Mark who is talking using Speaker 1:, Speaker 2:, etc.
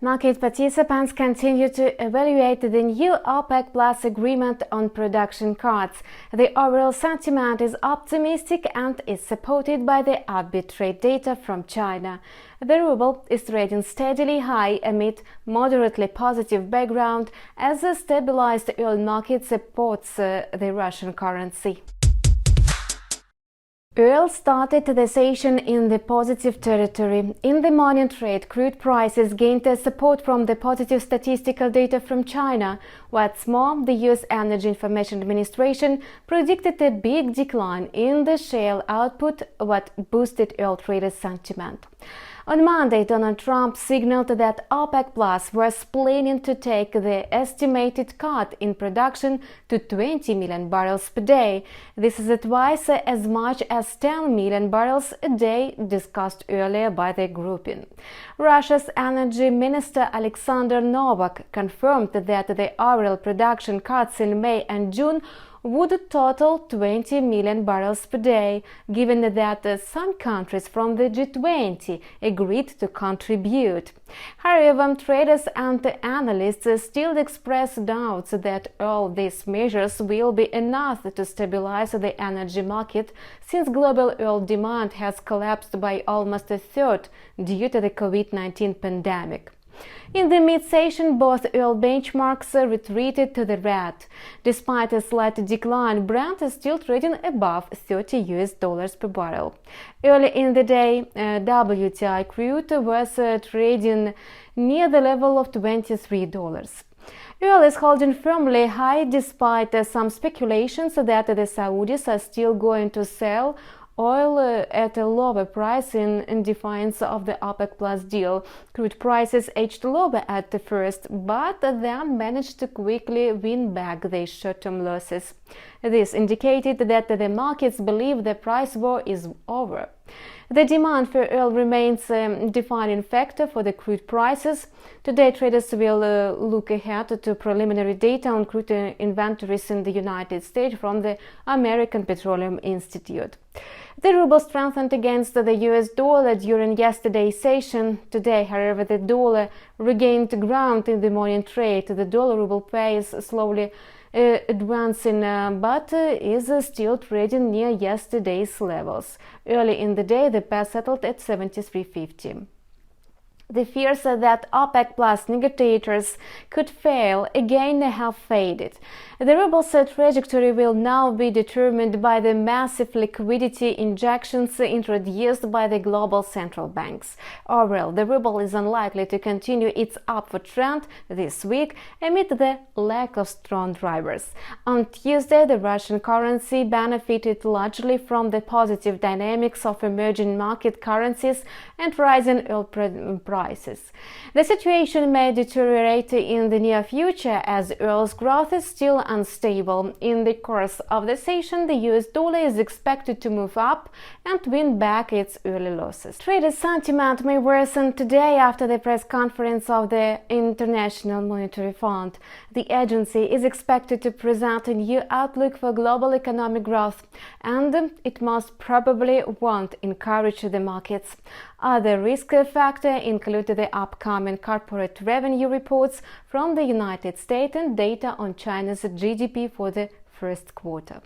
Speaker 1: Market participants continue to evaluate the new OPEC Plus agreement on production cuts. The overall sentiment is optimistic and is supported by the upbeat trade data from China. The ruble is trading steadily high amid moderately positive background as a stabilized oil market supports the Russian currency. Oil started the session in the positive territory. In the morning trade, crude prices gained support from the positive statistical data from China. What's more, the U.S. Energy Information Administration predicted a big decline in the shale output, what boosted oil traders' sentiment. On Monday, Donald Trump signaled that OPEC Plus was planning to take the estimated cut in production to 20 million barrels per day. This is twice as much as 10 million barrels a day discussed earlier by the grouping. Russia's Energy Minister Alexander Novak confirmed that the overall production cuts in May and June would total 20 million barrels per day, given that some countries from the G20 agreed to contribute. However, traders and analysts still express doubts that all these measures will be enough to stabilize the energy market, since global oil demand has collapsed by almost a third due to the COVID-19 pandemic. In the mid-session, both oil benchmarks retreated to the red. Despite a slight decline, Brent is still trading above $30 per barrel. Early in the day, WTI crude was trading near the level of $23. Oil is holding firmly high despite some speculations that the Saudis are still going to sell oil at a lower price in defiance of the OPEC Plus deal. Crude prices edged lower at the first, but then managed to quickly win back their short-term losses. This indicated that the markets believe the price war is over. The demand for oil remains a defining factor for the crude prices. Today, traders will look ahead to preliminary data on crude inventories in the United States from the American Petroleum Institute. The ruble strengthened against the US dollar during yesterday's session. Today, however, the dollar regained ground in the morning trade. The dollar-ruble pair is slowly advancing, but is still trading near yesterday's levels. Early in the day, the pair settled at 73.50. The fears that OPEC Plus negotiators could fail again have faded. The ruble's trajectory will now be determined by the massive liquidity injections introduced by the global central banks. Overall, the ruble is unlikely to continue its upward trend this week amid the lack of strong drivers. On Tuesday, the Russian currency benefited largely from the positive dynamics of emerging market currencies and rising oil prices. The situation may deteriorate in the near future as oil's growth is still unstable. In the course of the session, the US dollar is expected to move up and win back its early losses. Trader sentiment may worsen today after the press conference of the International Monetary Fund. The agency is expected to present a new outlook for global economic growth, and it most probably won't encourage the markets. Other risk factors include the upcoming corporate revenue reports from the United States and data on China's GDP for the first quarter.